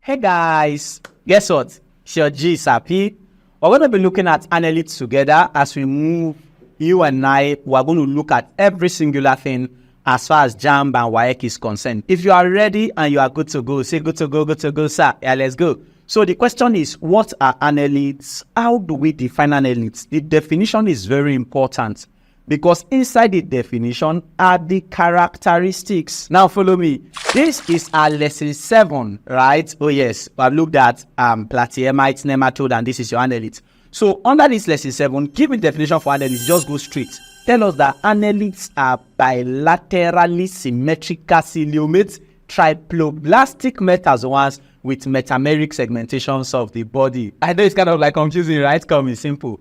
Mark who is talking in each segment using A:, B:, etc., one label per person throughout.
A: Hey guys, guess what? It's your G Sapi. We're going to be looking at Annelids together. As we move, you and I, we're going to look at every singular thing as far as Jamb And Waec is concerned. If you are ready and you are good to go, say good to go, sir. Yeah, let's go. So the question is, what are Annelids? How do we define Annelids? The definition is very important, because inside the definition are the characteristics. Now follow me. This is our lesson 7, right? Oh yes, I've looked at platyhemites, nematode, and this is your Annelids. So under this lesson 7, give me the definition for Annelids. Just go straight. Tell us that Annelids are bilaterally symmetrical ciliated triploblastic metazoans with metameric segmentations of the body. I know it's kind of like confusing, right? Come in simple.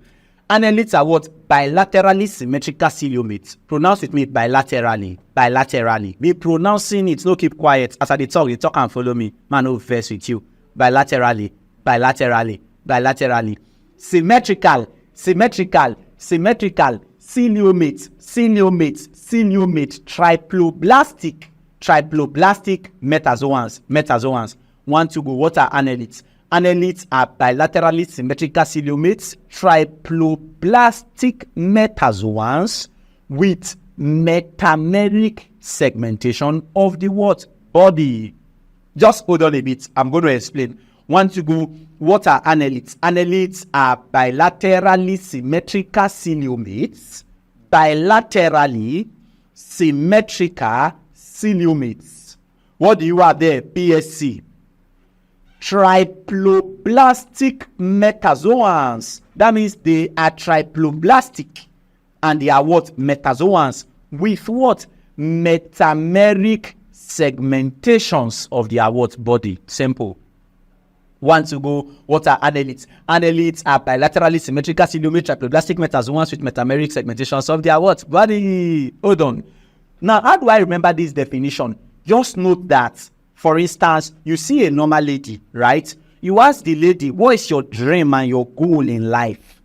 A: Annelids are what? Bilaterally symmetrical ciliated. Pronounce with me bilaterally. Bilaterally. Be pronouncing it. No, keep quiet. As I talk, you talk and follow me. Man, no verse with you. Bilaterally. Bilaterally. Bilaterally. Symmetrical. Symmetrical. Symmetrical. Ciliomate. Ciliomate. Ciliomate. Triploblastic. Triploblastic metazoans. Metazoans. 1 to go. What are Annelids? Annelids are bilaterally symmetrical ciliates, triploblastic metazoans with metameric segmentation of the what? Body. Just hold on a bit. I'm going to explain. 1 to go. What are Annelids? Annelids are bilaterally symmetrical ciliates, bilaterally symmetrical ciliates. What do you have there? PSC. Triploblastic metazoans. That means they are triploblastic and they are what? Metazoans with what? Metameric segmentations of their what? Body. Simple. 1 to go. What are Annelids? Annelids are bilaterally symmetrical ciliate triploblastic metazoans with metameric segmentations of their what? Body. Hold on. Now, how do I remember this definition? Just note that, for instance, you see a normal lady, right? You ask the lady, what is your dream and your goal in life?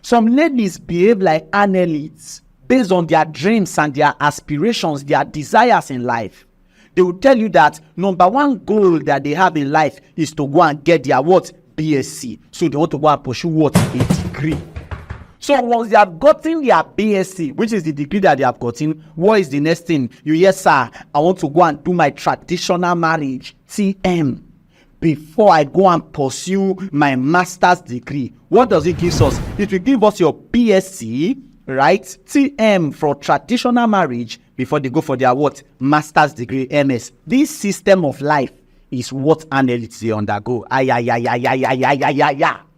A: Some ladies behave like Annelids based on their dreams and their aspirations, their desires in life. They will tell you that number 1 goal that they have in life is to go and get their what? BSc. So they want to go and pursue what? A degree. So once they have gotten their BSc, which is the degree that they have gotten, what is the next thing? Yes, sir, I want to go and do my traditional marriage, TM, before I go and pursue my master's degree. What does it give us? It will give us your BSc, right? TM for traditional marriage before they go for their what? Master's degree, MS. This system of life is what Annelids they undergo.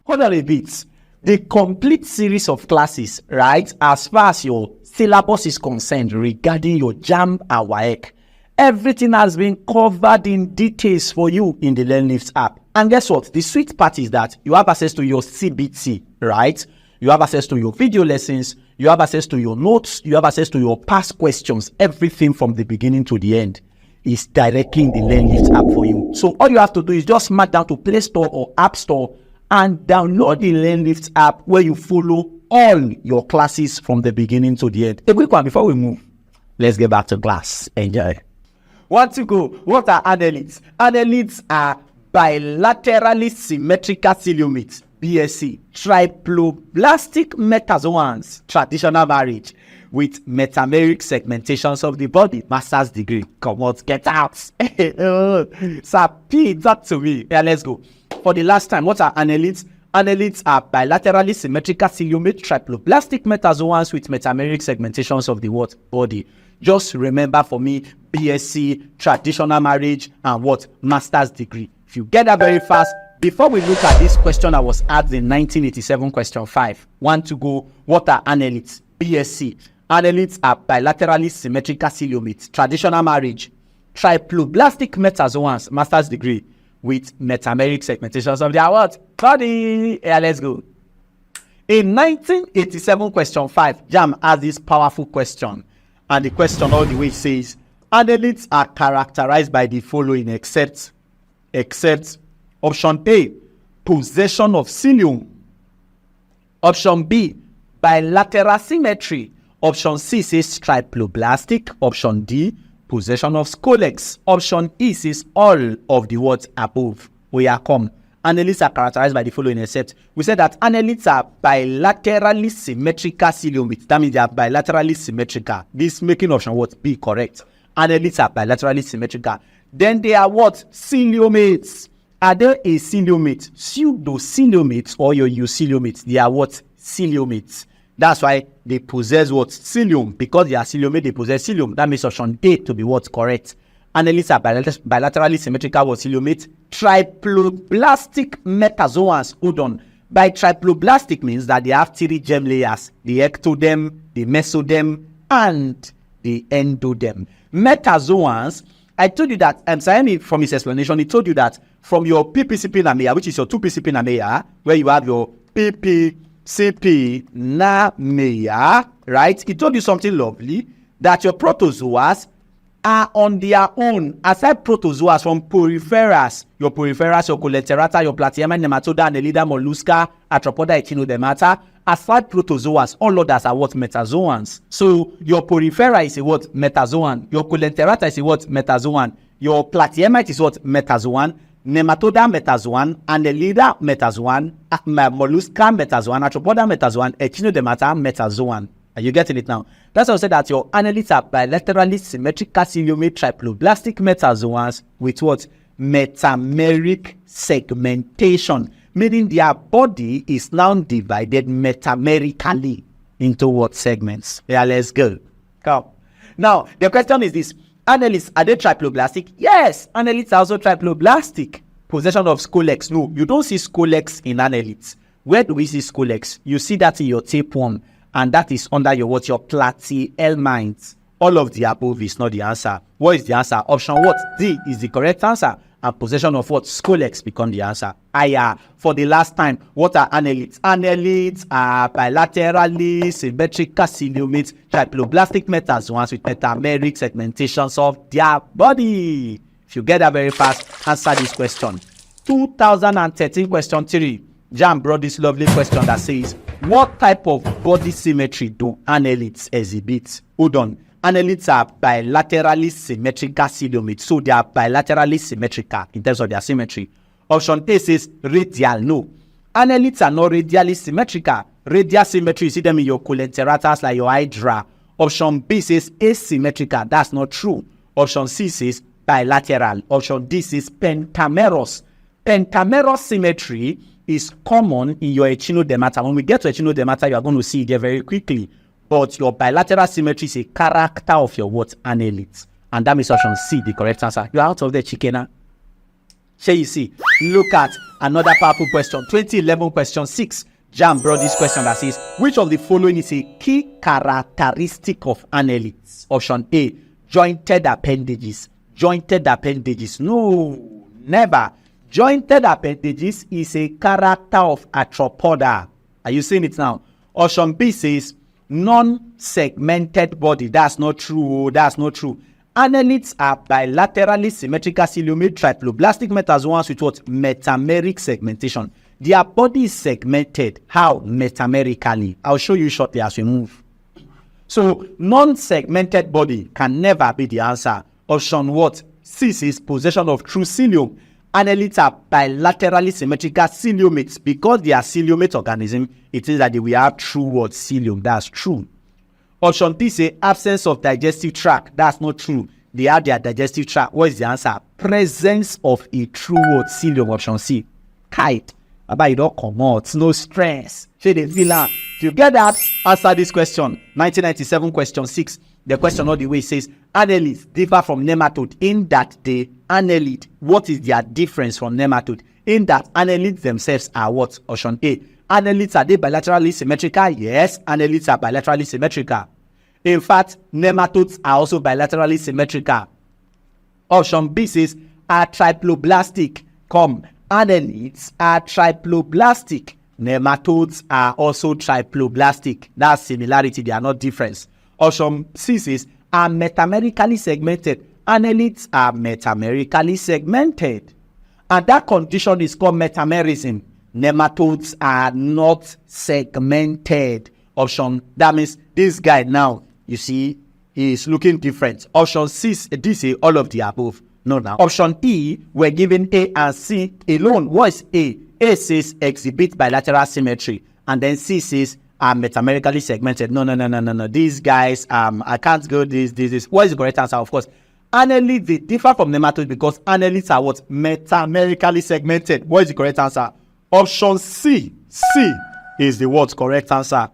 A: Hold on a bit. The complete series of classes, right, as far as your syllabus is concerned regarding your Jamb And Waec, everything has been covered in details for you in the LearnLift app. And guess what? The sweet part is that you have access to your CBT, right? You have access to your video lessons, you have access to your notes, you have access to your past questions. Everything from the beginning to the end is directly in the LearnLift app for you. So all you have to do is just mark down to Play Store or App Store and download the LearnLift app, where you follow all your classes from the beginning to the end. A quick one before we move. Let's get back to class. Enjoy. 1 to go. What are Annelids? Annelids are bilaterally symmetrical ciliates, BSc, triploblastic metazoans, traditional marriage, with metameric segmentations of the body, master's degree. Come on, get out. Sapi, that to me. Yeah, let's go. For the last time, what are Annelids? Annelids are bilaterally symmetrical ciliate triploblastic metazoans with metameric segmentations of the what? Body. Just remember for me, BSc, traditional marriage, and what? Master's degree. If you get that very fast, before we look at this question I was asked in 1987, question 5. 1 to go. What are Annelids? BSc. Annelids are bilaterally symmetrical ciliates, traditional marriage, triploblastic metazoans, master's degree, with metameric segmentations of their what? Body. Yeah, let's go. In 1987, question 5, Jamb asked this powerful question. And the question all the way says, Annelids are characterized by the following except option A, possession of cilium. Option B, bilateral symmetry. Option C says triploblastic. Option D, Possession of scolex. Option E says all of the words above. We are come. Annelids are characterized by the following except. We said that annelids are bilaterally symmetrical coelomates. That means they are bilaterally symmetrical. This making option what? B correct. Annelids are bilaterally symmetrical. Then they are what? Coelomates. Are they a coelomate? Pseudo-coelomates or your eucoelomates? They are what? Coelomates. That's why they possess what? Coelom. Because they are coelomate, they possess coelom. That makes option A to be what? Correct. Annelids are bilaterally symmetrical with coelomate. Triploblastic metazoans. Hold on. By triploblastic means that they have 3 germ layers. The ectoderm, the mesoderm, and the endoderm. Metazoans, I told you that, Sayani from his explanation, he told you that from your PPCP namea, which is your 2PCP namea, where you have your PPCP namea, right? He told you something lovely, that your protozoas are on their own. Aside protozoas from poriferas, your coleterata, your Platyemma, nematoda, Annelida, mollusca, arthropoda, echinodermata. Aside protozoas, all others are what? Metazoans. So your porifera is a what? Metazoan. Your coleterata is a what? Metazoan. Your Platyemma is what? Metazoan. Nematoda metazoan, Annelida metazoan, mollusca metazoan, arthropoda metazoan, echinodermata metazoan. Are you getting it now? That's why I said that your annelids are bilaterally symmetrical coelomate triploblastic metazoans with what? Metameric segmentation, meaning their body is now divided metamerically into what? Segments. Yeah, let's go. Come. Now, the question is this. Annelids, are they triploblastic? Yes, annelids are also triploblastic. Possession of scolex. No, you don't see scolex in annelids. Where do we see scolex? You see that in your tapeworm. And that is under your what? Your platyhelminths. All of the above is not the answer. What is the answer? Option what? D is the correct answer. And possession of what? Scolex become the answer. For the last time, what are annelids? Annelids are bilaterally symmetrical coelomates, triploblastic metazoans with metameric segmentations of their body. If you get that very fast, answer this question. 2013 question 3. Jamb brought this lovely question that says, what type of body symmetry do annelids exhibit? Hold on. Annelids are bilaterally symmetrical coelomates. So they are bilaterally symmetrical in terms of their symmetry. Option A says radial. No. Annelids are not radially symmetrical. Radial symmetry, you see them in your coleterata like your hydra. Option B says asymmetrical. That's not true. Option C says bilateral. Option D says pentamerous. Pentamerous symmetry is common in your echinodermata. When we get to echinodermata, you are going to see it there very quickly. But your bilateral symmetry is a character of your what? Annelids. And that means option C, the correct answer. You are out of the chicken. Shall you see? Look at another powerful question. 2011 question 6. Jamb brought this question that says, which of the following is a key characteristic of annelids? Option A, jointed appendages. Jointed appendages. No, never. Jointed appendages is a character of arthropoda. Are you seeing it now? Option B says non-segmented body. That's not true. That's not true. Annelids are bilaterally symmetrical coelomate triploblastic metazoans with what? Metameric segmentation. Their body is segmented. How? Metamerically. I'll show you shortly as we move. So non-segmented body can never be the answer. Option what? C is possession of true coelom. Annelids are bilaterally symmetrical coelomates. Because they are coelomate organism, it is that they will have true word coelom. That's true. Option D say absence of digestive tract. That's not true. They have their digestive tract. What is the answer? Presence of a true word coelom. Option C. Kite. About you don't come out. No stress. If you get that, answer this question. 1997 question 6. The question all the way says, annelids differ from nematode in that they annelid. What is their difference from nematode? In that annelids themselves are what? Option A. Annelids, are they bilaterally symmetrical? Yes, annelids are bilaterally symmetrical. In fact, nematodes are also bilaterally symmetrical. Option B says are triploblastic. Annelids are triploblastic. Nematodes are also triploblastic. That's similarity, they are not difference. Option C says are metamerically segmented. Annelids are metamerically segmented. And that condition is called metamerism. Nematodes are not segmented. Option, that means this guy now, you see, is looking different. Option C, D say all of the above. No, now. Option E, we're given A and C alone. What is A? A says exhibit bilateral symmetry, and then C says metamerically segmented. No. These guys, I can't go this. What is the correct answer? Of course, Annelids, they differ from nematodes because annelids are what? Metamerically segmented. What is the correct answer? Option C. C is the word correct answer.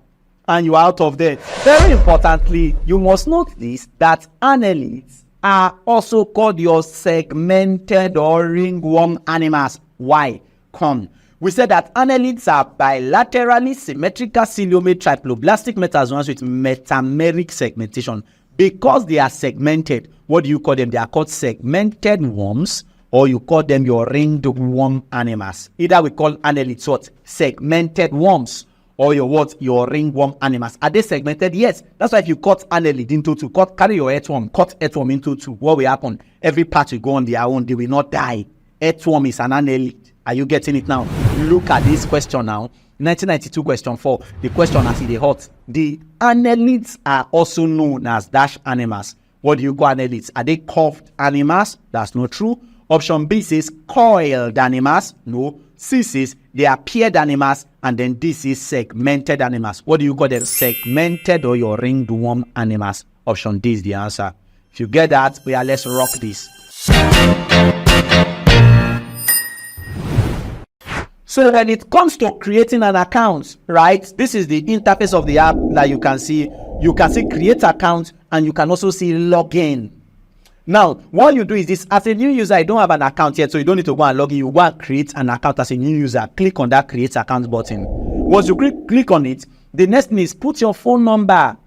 A: And you are out of there. Very importantly, you must note this, that annelids are also called your segmented or ringworm animals. Why? Come. We said that annelids are bilaterally symmetrical ciliomate triploblastic metazoans with metameric segmentation. Because they are segmented, what do you call them? They are called segmented worms, or you call them your ringed worm animals. Either we call annelids what? Segmented worms, or your what? Your ringworm animals. Are they segmented? Yes. That's why if you cut annelid into two, carry your earthworm, cut earthworm into two, what will happen? Every part will go on their own. They will not die. Earthworm is an annelid. Are you getting it now? Look at this question now. 1992 question 4. The question as it hot. The annelids are also known as dash animals. What do you call annelids? Are they curved animals? That's not true. Option B says coiled animals. No. C says they are paired animals. And then this is segmented animals. What do you call them? Segmented or your ringed worm animals. Option D is the answer. If you get that, let's rock this. So when it comes to creating an account, right? This is the interface of the app that you can see. You can see create account, and you can also see login. Now, what you do is this: as a new user, you don't have an account yet, so you don't need to go and log in. You go and create an account as a new user. Click on that create account button. Once you click on it, the next thing is put your phone number.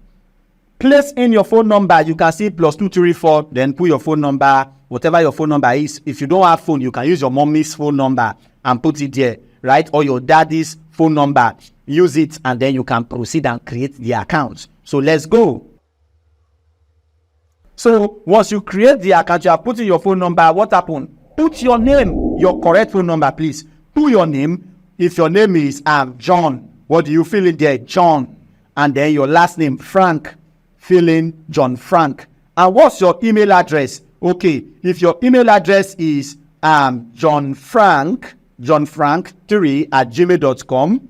A: Place in your phone number. You can see +234. Then put your phone number, whatever your phone number is. If you don't have phone, you can use your mommy's phone number and put it there, right? Or your daddy's phone number. Use it, and then you can proceed and create the account. So let's go. So once you create the account, you are putting your phone number. What happened? Put your name, your correct phone number, please. Put your name. If your name is John, what do you fill in there? John. And then your last name, Frank. Fill in John Frank. And what's your email address? Okay, if your email address is johnfrank3@gmail.com,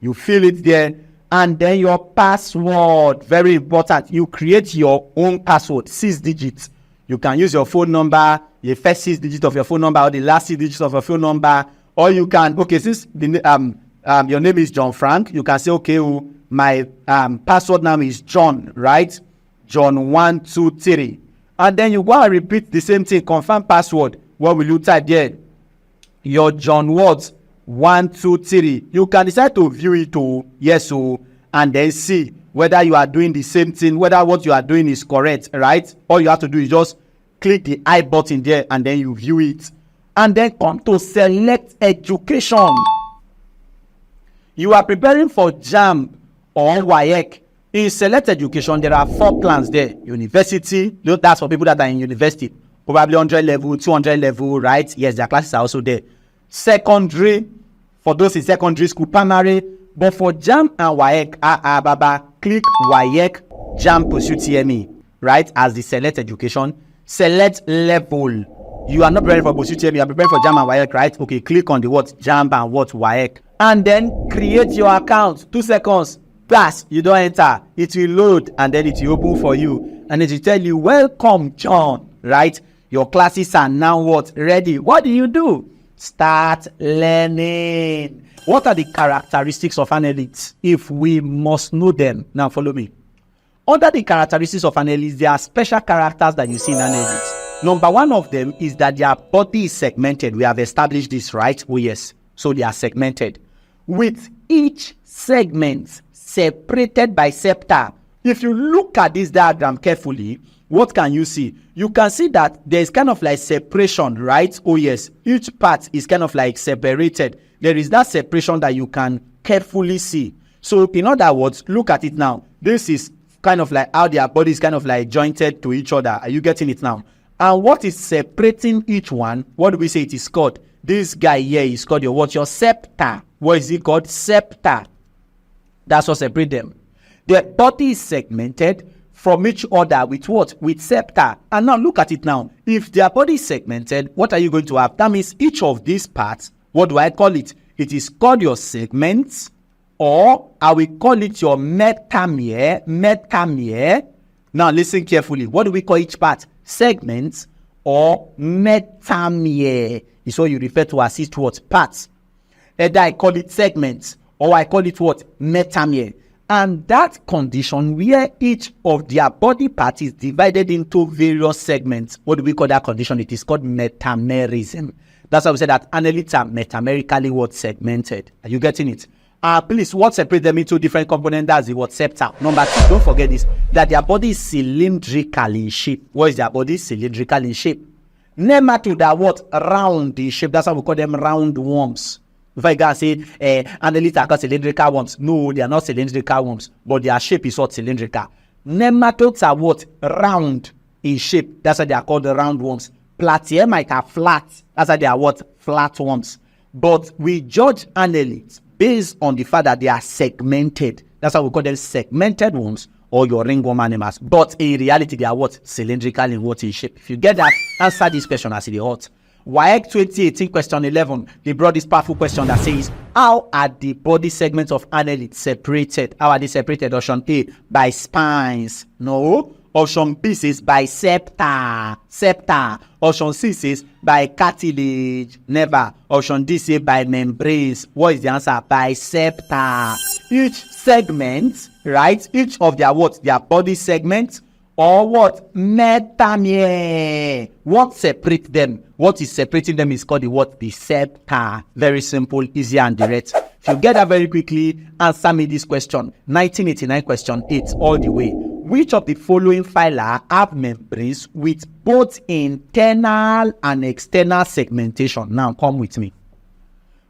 A: you fill it there. And then your password, very important. You create your own password, 6 digits. You can use your phone number, the first 6 digits of your phone number, or the last 6 digits of your phone number. Or you can, okay, since your name is John Frank, you can say, okay, my password name is John, right? John 123. And then you go and repeat the same thing, confirm password. What will you type there? Your John what? 123. You can decide to view it to yes or, and then see whether you are doing the same thing, whether what you are doing is correct, right? All you have to do is just click the I button there, and then you view it. And then come to select education. You are preparing for Jamb or Waec. In select education, there are 4 plans there. University, that's for people that are in university. Probably 100 level, 200 level, right? Yes, their classes are also there. Secondary, for those in secondary school, primary. But for Jamb and Waec, click Waec Jamb Pursue TME, right? As the select education. Select level. You are not preparing for Pursue TME, you are preparing for Jamb and Waec, right? Okay, click on the what? Jamb and what? Waec. And then create your account. 2 seconds. Plus, you don't enter. It will load, and then it will open for you. And it will tell you, welcome, John, right? Your classes are now what? Ready. What do? Start learning. What are the characteristics of annelids? If we must know them. Now follow me. Under the characteristics of annelids, there are special characters that you see in annelids. Number 1 of them is that their body is segmented. We have established this, right? Oh yes. So they are segmented. With each segment separated by septa. If you look at this diagram carefully, what can you see? You can see that there is kind of like separation, right? Oh yes, each part is kind of like separated. There is that separation that you can carefully see. So in other words, look at it now. This is kind of like how their body is kind of like jointed to each other. Are you getting it now? And what is separating each one? What do we say it is called? This guy here is called your what? Your septa. What is it called? Septa. That's what separates them. The body is segmented from each other with what? With septa. And now look at it now. If their body is segmented, what are you going to have? That means each of these parts, what do I call it? It is called your segments, or I will call it your metamere. Metamere. Now listen carefully. What do we call each part? Segments or metamere is what you refer to as it what? Parts. Either I call it segments or I call it what? Metamere. And that condition where each of their body part is divided into various segments, what do we call that condition? It is called metamerism. That's why we say that annelids are metamerically what? Segmented. Are you getting it? Please, what separates them into different components? That's the what? Septa. Number 2, don't forget this, that their body is cylindrical in shape. What is their body? Cylindrical in shape. Nematodes are what? Round in shape. That's why we call them round worms. If I can say annelids are called cylindrical worms. No, they are not cylindrical worms, but their shape is what? Cylindrical. Nematodes are what? Round in shape. That's why they are called the round worms. Platyemite are flat. That's why they are what? Flat worms. But we judge annelids based on the fact that they are segmented. That's why we call them segmented worms or your ringworm animals. But in reality, they are what? Cylindrical in what? In shape. If you get that, answer this question as it ought. WAEC 2018 question 11, they brought this powerful question that says, how are the body segments of annelids separated? How are they separated? Option A, by spines. No. Option B says by septa. Septa. Option C says by cartilage. Never. Option D says by membranes. What is the answer? By septa. Each segment, right? Each of their what? Their body segments or what? Metamere. What separates them? What is separating them is called the what? The septa. Very simple, easy and direct. If you get that very quickly, answer me this question. 1989 question 8 all the way. Which of the following phyla have membranes with both internal and external segmentation? Now come with me.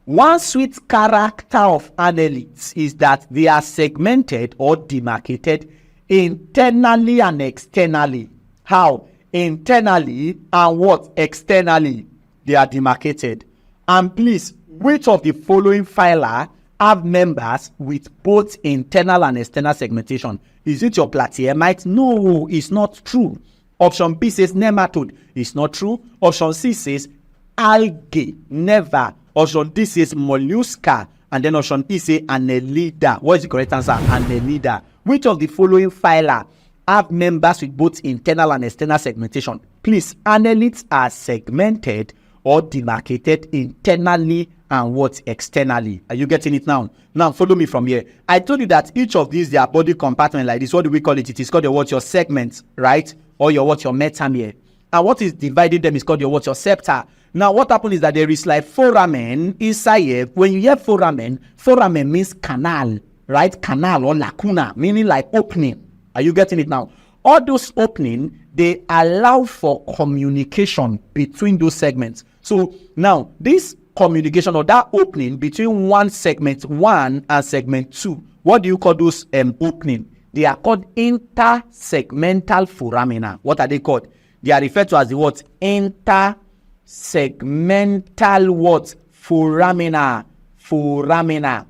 A: One sweet character of annelids is that they are segmented or demarcated internally and externally. How? Internally and what? Externally. They are demarcated. And please, which of the following phyla have members with both internal and external segmentation? Is it your platyemite? No, it's not true. Option B says nematode. It's not true. Option C says algae. Never. Option D says mollusca. And then option E says Annelida. What is the correct answer? Annelida. Which of the following phyla have members with both internal and external segmentation? Please, annelids are segmented or demarcated internally and what? Externally. Are you getting it now? Now follow me from here. I told you that each of these, their body compartment like this, what do we call it? It is called your what? Your segments, right? Or your what? Your metamere. And what is dividing them is called your what? Your septa. Now what happens is that there is like foramen inside here. When you hear foramen, foramen means canal, right? Canal or lacuna, meaning like opening. Are you getting it now? All those opening, they allow for communication between those segments. So now this communication or that opening between one segment 1 and segment 2, what do you call those opening? They are called intersegmental foramina. What are they called? They are referred to as the what? Intersegmental what? Foramina. Foramina.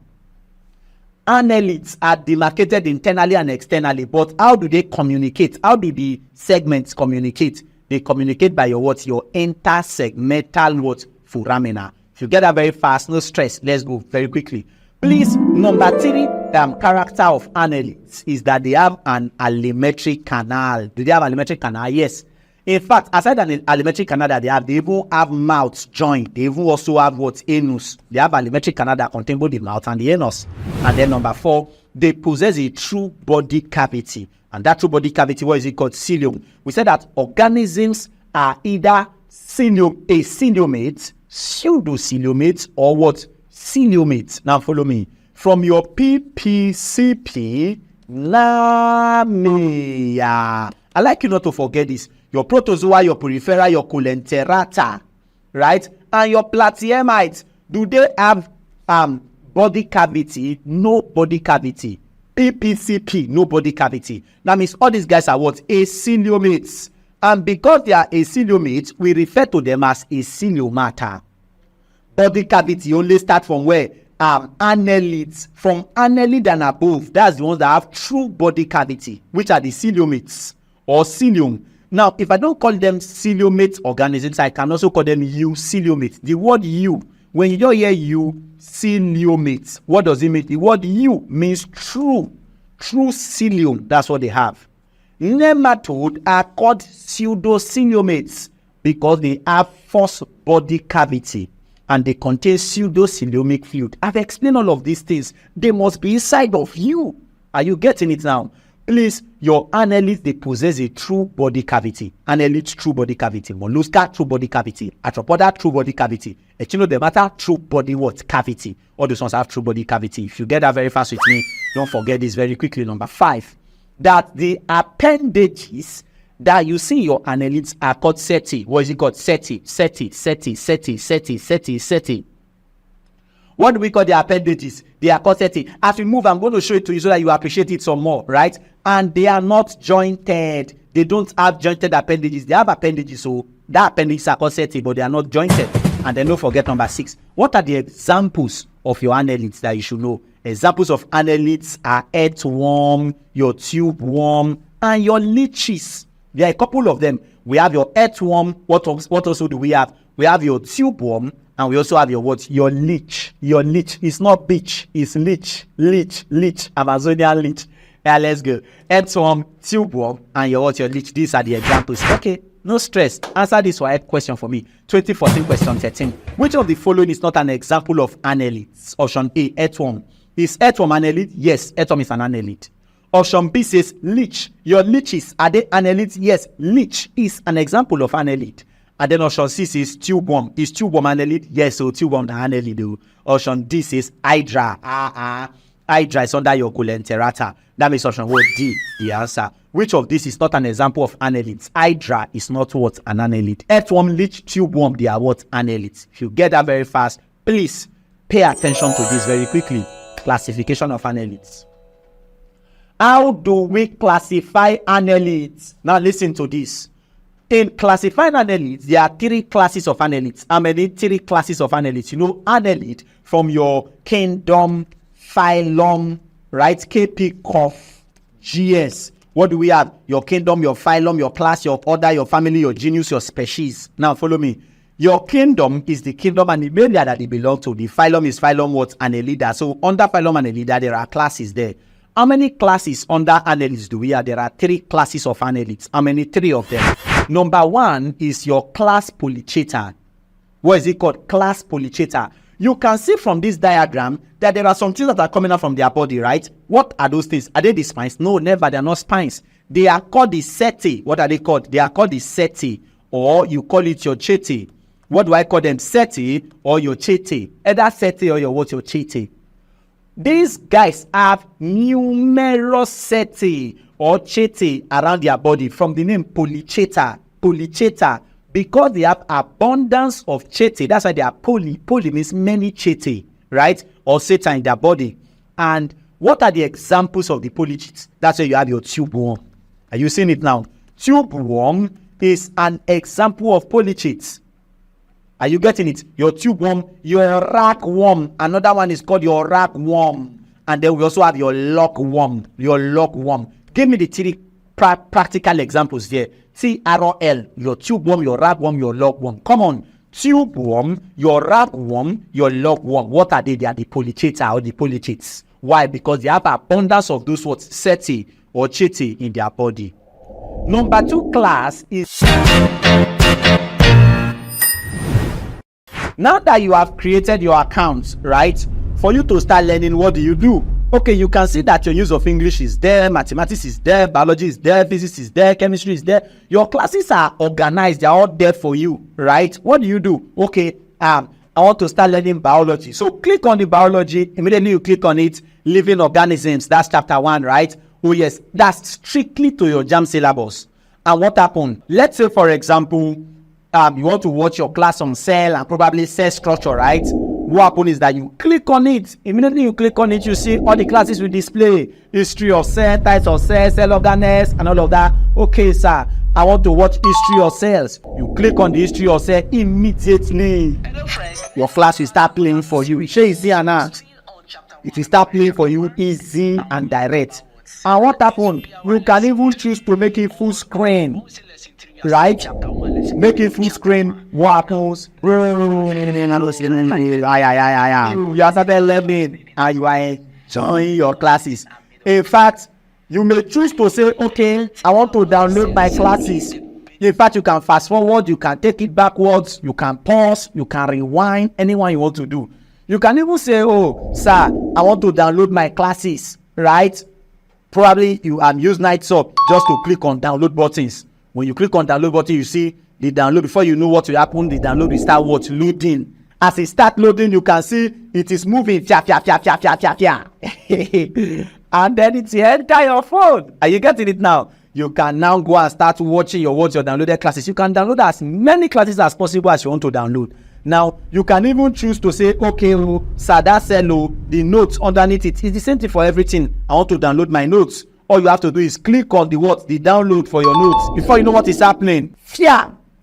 A: Annelids are demarcated internally and externally, but how do they communicate? How do the segments communicate? They communicate by your what? Your intersegmental what? Foramina. If you get that very fast, no stress. Let's go very quickly. Please, number 3 character of annelids is that they have an alimentary canal. Do they have alimentary canal? Yes. In fact, aside an alimentary canal that they even have mouths joined. They even also have what? Anus. They have alimentary canal that contain both the mouth and the anus. And then number 4, they possess a true body cavity. And that true body cavity, what is it called? Coelom. We said that organisms are either ciliomate, pseudociliomate, or what? Ciliomate. Now follow me. From your PPCP, lamia. I like you not to forget this. Your protozoa, your peripheral, your coelenterata, right? And your platyemite, do they have body cavity? No body cavity. PPCP, no body cavity. That means all these guys are what? Aciliomates. And because they are aciliomates, we refer to them as aciliomata. Body cavity only start from where? Annelids. From Annelid and above, that's the ones that have true body cavity, which are the coelomates or coelom. Now, if I don't call them coelomate organisms, I can also call them eucoelomates. The word eu, when you don't hear eucoelomate, what does it mean? The word eu means true coelom. That's what they have. Nematodes are called pseudocoelomates because they have false body cavity and they contain pseudocoelomic fluid. I've explained all of these things. They must be inside of you. Are you getting it now? Please, your annelids, they possess a true body cavity. Annelids, true body cavity. Mollusca, true body cavity. Arthropoda, true body cavity. Echinodermata, true body what? Cavity. All those ones have true body cavity. If you get that very fast with me, don't forget this very quickly. Number 5, that the appendages that you see in your annelids are called seti. What is it called? Seti. What do we call the appendages? They are called seti. As we move, I'm going to show it to you so that you appreciate it some more, right? And they are not jointed. They don't have jointed appendages. They have appendages, so that appendages are called seti, but they are not jointed. And then don't forget number 6. What are the examples of your annelids that you should know? Examples of annelids are earthworm, your tube worm, and your leeches. There are a couple of them. We have your earthworm. What also do we have? We have your tube worm, and we also have your what? Your leech. Your leech. It's not beach. It's leech. Amazonian leech. Yeah, let's go. Earthworm, tube worm, and your what? Your leech. These are the examples. Okay, no stress. Answer this question for me. 2014 question 13. Which of the following is not an example of annelids? Option A, earthworm. Is earthworm annelid? Yes, earthworm is an annelid. Option B says leech. Your leeches, are they annelids? Yes, leech is an example of annelid. And then option C says tube worm. Is tube worm annelid? Yes, so tube worm is annelid. Option D says hydra. Hydra is under your coelenterata. That makes option D the answer. Which of this is not an example of annelids? Hydra is not what? An annelid. Earthworm, leech, tube worm, they are what? Annelids. If you get that very fast, please pay attention to this very quickly. Classification of annelids. How do we classify annelids? Now listen to this. In classifying annelids, there are 3 classes of annelids. How many? 3 classes of annelids. You know, annelid from your kingdom, phylum, right? KP, Cough, GS. What do we have? Your kingdom, your phylum, your class, your order, your family, your genus, your species. Now follow me. Your kingdom is the kingdom and the area that they belong to. The phylum is phylum what? Annelida. So under phylum Annelida, there are classes there. How many classes under annelids do we have? There are 3 classes of annelids. How many? 3 of them. Number 1 is your class Polychaeta. What is it called? Class Polychaeta. You can see from this diagram that there are some things that are coming out from their body, right? What are those things? Are they the spines? No, never. They are not spines. They are called the seti. What are they called? They are called the seti, or you call it your chete. What do I call them? Seti or your chete. Either seti or your chete. These guys have numerous seti or chete around their body from the name Polychaeta. Polychaeta, because they have abundance of chete. That's why they are poly. Poly means many chete, right? Or seta in their body. And what are the examples of the polychaetes? That's why you have your tube worm. Are you seeing it now? Tube worm is an example of polychaetes. Are you getting it? Your tube worm, your ragworm. Another one is called your ragworm. And then we also have your lockworm. Your lockworm. Give me the 3 practical examples there. TRL, your tube worm, your ragworm, your lockworm. Come on. Tube worm, your ragworm, your lockworm. What are they? They are the Polychaeta or the polychaetes. Why? Because they have abundance of those what? Seti or chete in their body. Number 2 class is... Now that you have created your account, right, for you to start learning, what do you do? Okay, you can see that your use of English is there, mathematics is there, biology is there, physics is there, chemistry is there. Your classes are organized, they are all there for you, right? What do you do? Okay, I want to start learning biology. So click on the biology, immediately you click on it, living organisms, that's chapter 1, right? Oh yes, that's strictly to your JAMB syllabus. And what happened? Let's say, for example, you want to watch your class on cell and probably cell structure, right? What happens is that you click on it. Immediately you click on it, you see all the classes will display. History of cell, types of cells, cell organelles, and all of that. Okay, sir, I want to watch history of cells. You click on the history of cell immediately. your class will start playing for you. Shey you see now, it will start playing for you easy and direct. And what happened? You can even choose to make it full screen, right? Make it full screen. What happens? You are started learning and you are enjoying your classes. In fact, you may choose to say, okay, I want to download my classes. In fact, you can fast forward, you can take it backwards, you can pause, you can rewind, anyone you want to do. You can even say, oh, sir, I want to download my classes, right? Probably you use NightSub just to click on download buttons. When you click on download button, you see the download. Before you know what will happen, the download will start loading. As it start loading, you can see it is moving. And then it's enter your phone. Are you getting it now? You can now go and start watching your downloaded classes. You can download as many classes as possible as you want to download. Now, you can even choose to say, okay, sir, that's the notes underneath it. It's the same thing for everything. I want to download my notes. All you have to do is click on the download for your notes. Before you know what is happening,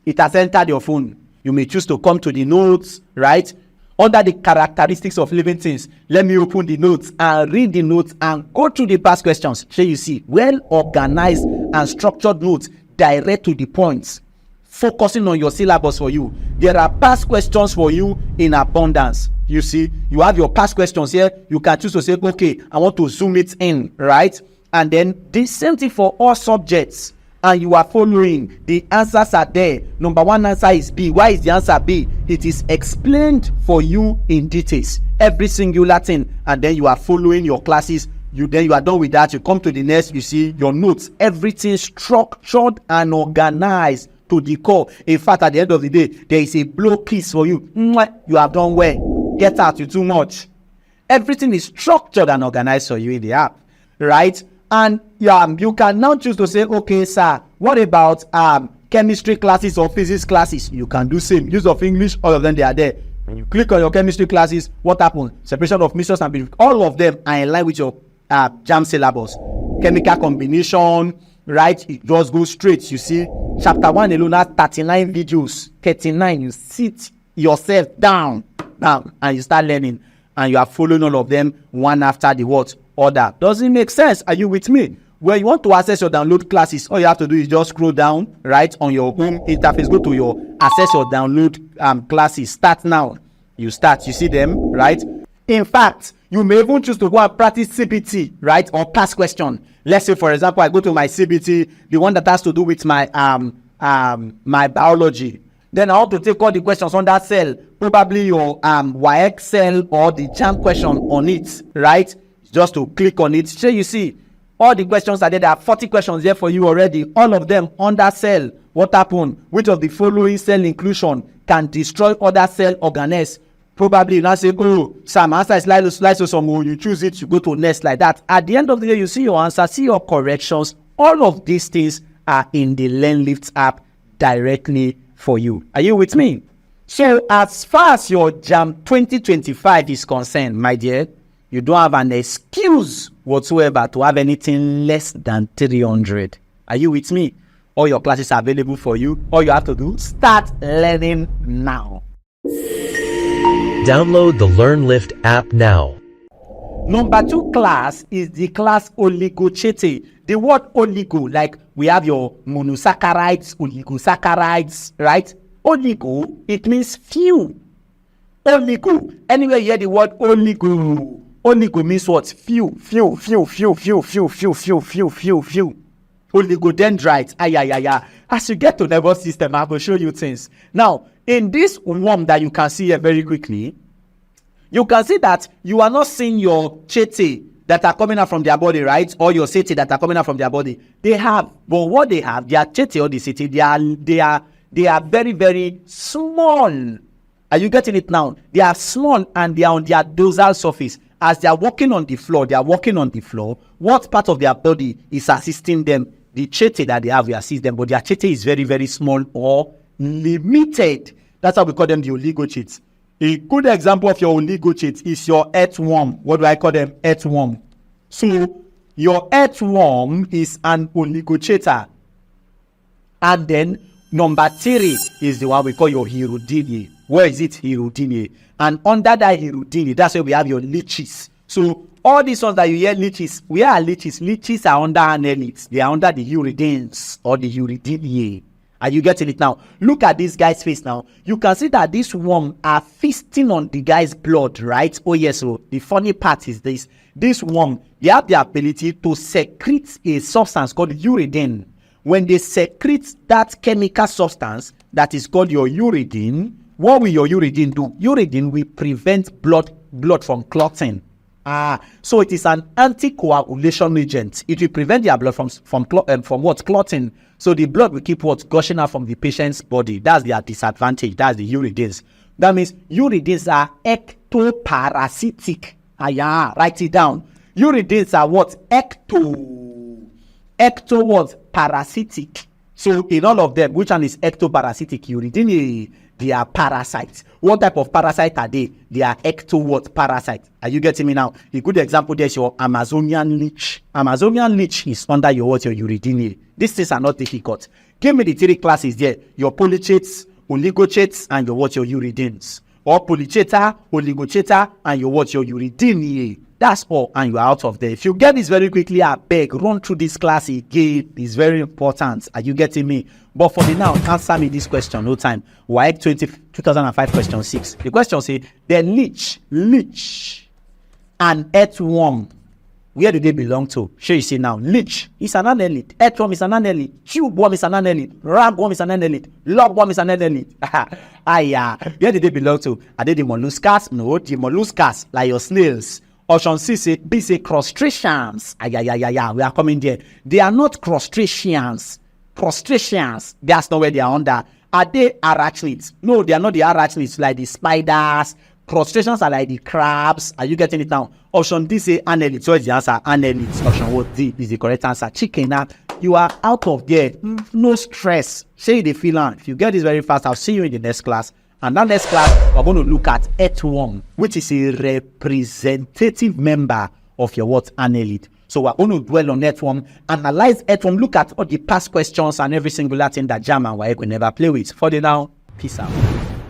A: it has entered your phone. You may choose to come to the notes, right? Under the characteristics of living things, let me open the notes and read the notes and go through the past questions. So you see, well organized and structured notes, direct to the points, focusing on your syllabus for you. There are past questions for you in abundance. You see, you have your past questions here. You can choose to say, okay, I want to zoom it in, right? And then the same thing for all subjects. And you are following. The answers are there. Number one answer is B. Why is the answer B? It is explained for you in details. Every singular thing. And then you are following your classes. You are done with that. You come to the next. You see your notes. Everything structured and organized to the core. In fact, at the end of the day, there is a blow kiss for you. You have done well. Get out. You too much. Everything is structured and organized for you in the app, right? And you can now choose to say, okay, sir, what about chemistry classes or physics classes? You can do same. Use of English, all of them, they are there. When you click on your chemistry classes, what happens? Separation of mixtures and behavior. All of them are in line with your JAMB syllabus. Chemical combination, right? It just goes straight. You see, chapter 1 alone has 39 videos. 39, you sit yourself down, and you start learning. And you are following all of them one after the order. Does it make sense? Are you with me? When you want to access your download classes, all you have to do is just scroll down right on your home interface. Go to your access your download classes. Start now. You start. You see them, right? In fact, you may even choose to go and practice CBT, right, or past question. Let's say, for example, I go to my CBT, the one that has to do with my my biology. Then I want to take all the questions on that cell, probably your Waec cell or the JAMB question on it, right? Just to click on it. So you see, all the questions are there. There are 40 questions there for you already. All of them on that cell. What happened? Which of the following cell inclusion can destroy other cell organelles? Probably you now say, oh, some answer is lysosome. You choose it, you go to next like that. At the end of the day, you see your answer, see your corrections. All of these things are in the LearnLift app directly for you. Are you with me? So as far as your JAMB 2025 is concerned, my dear, you don't have an excuse whatsoever to have anything less than 300. Are you with me? All your classes are available for you. All you have to do, start learning now.
B: Download the LearnLift app now.
A: Number 2 class is the class Oligochaeta. The word oligo, like we have your monosaccharides, oligosaccharides, right? Oligo, it means few. Oligo, anywhere you hear the word oligo, oligo means what? Few. Oligodendrites. As you get to nervous system, I will show you things. Now, in this worm that you can see here very quickly, you can see that you are not seeing your chaetae that are coming out from their body, right? Or your setae that are coming out from their body. They have, but what they have, their chaetae or the setae, they are very, very small. Are you getting it now? They are small and they are on their dorsal surface. As they are walking on the floor, what part of their body is assisting them? The chaetae that they have will assist them, but their chaetae is very, very small or limited. That's how we call them the oligochaetae. A good example of your oligochaetae is your earthworm. What do I call them? Earthworm. So your earthworm is an oligochaeta. And then number 3 is the one we call your Hirudinea. Where is it? Hirudinea. And under that Hirudinea, that's where we have your leeches. So all these ones that you hear leeches, where are leeches? Leeches are under Annelids. They are under the Hirudines or the Hirudinea. Are you getting it now? Look at this guy's face now. You can see that this worm are feasting on the guy's blood, right? Oh yes, so the funny part is this worm, they have the ability to secrete a substance called uridine. When they secrete that chemical substance that is called your uridine, what will your uridine do? Uridine will prevent blood from clotting. So it is an anticoagulation agent. It will prevent their blood from what? Clotting. So the blood will keep gushing out from the patient's body. That's their disadvantage. That's the uridines. That means uridines are ectoparasitic. Write it down. Uridines are what? Ecto what? Parasitic. So in all of them, which one is ectoparasitic? Hirudinea, they are parasites. What type of parasite are they? They are ecto what? Parasite. Are you getting me now? A good example there is your Amazonian leech. Amazonian leech is under your Hirudinea. These things are not difficult. Give me the 3 classes there. Your Polychaetas, Oligochaetas, and your Hirudines. Or Polychaeta, Oligochaeta, and your Hirudinea. That's all, and you're out of there. If you get this very quickly, I beg, run through this class again. It's very important. Are you getting me? But for the now, answer me this question. No time. WAEC 2005 question 6. The question says, the leech, and earthworm, where do they belong to? Sure, you see now. Leech is an Annelid. Earthworm is an Annelid. Tube worm is an Annelid. Ragworm is an Annelid. Lobworm is an Annelid. Where do they belong to? Are they the molluscas? No, the molluscas, like your snails. Option C say B say crustaceans. We are coming there. They are not crustaceans. Crustaceans, that's not where they are under. Are they arachnids? No, they are not the arachnids like the spiders. Crustaceans are like the crabs. Are you getting it now? Option D say annelids. So is the answer annelids. Option what D is the correct answer. Chicken, now you are out of there. No stress. Say the Phylum. If you get this very fast, I'll see you in the next class. And that next class, we're going to look at earthworm, which is a representative member of your Annelid. So we're going to dwell on earthworm, analyze earthworm, look at all the past questions and every singular thing that Jamb And Waec will never play with. For the now, peace out.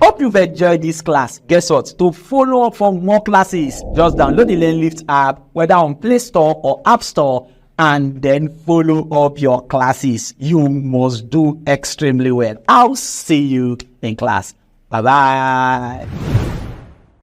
A: Hope you've enjoyed this class. Guess what? To follow up for more classes, just download the LearnLift app, whether on Play Store or App Store, and then follow up your classes. You must do extremely well. I'll see you in class. Bye-bye.